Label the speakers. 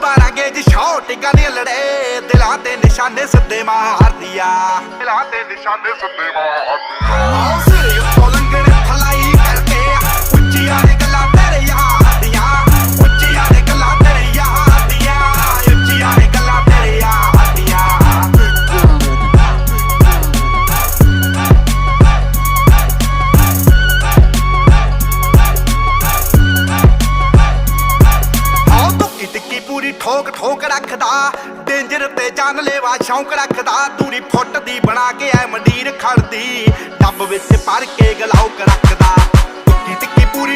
Speaker 1: ਮਾਰਾਂਗੇ ਜੀ ਸ਼ੌਟ ਗਾਣੇ ਲੜੇ ਦਿਲਾਂ ਤੇ ਨਿਸ਼ਾਨੇ ਸਿੱਧੇ ਮਾਰਦੀਆਂ ਦਿਲਾਂ ਤੇ ਨਿਸ਼ਾਨੇ ਸਿੱਧੇ ਮਾਰਦੀਆਂ ਸਿਰੇ ਉੱਤੋਂ ਲੰਘਣ ਫਲਾਈ ਕਰਕੇ ਉੱਚੀਆਂ ਨੇ ਗੱਲਾਂ ਤੇਰੇ ਯਾਰ ਦੀਆਂ ਉੱਚੀਆਂ ਨੇ ਗੱਲਾਂ ਤੇਰੇ ਯਾਰ ਦੀਆਂ ਉੱਚੀਆਂ ਨੇ ਗੱਲਾਂ ਤੇਰੇ ਯਾਰ ਦੀਆਂ ਟਿੱਕੀ ਪੂਰੀ ਠੋਕ ਠੋਕ ਰੱਖਦਾ ਡੇਂਜਰ ਤੇ ਜਾਨਲੇਵਾ ਸ਼ੌਂਕ ਰੱਖਦਾ ਦੂਰੀ ਫੁੱਟ ਦੀ ਬਣਾ ਕੇ ਐ ਮੰਡੀਰ ਖੜਦੀ ਡੱਬ ਵਿੱਚ ਭਰ ਕੇ ਗਲਾਉਕ ਰੱਖਦਾ ਟਿੱਕੀ ਪੂਰੀ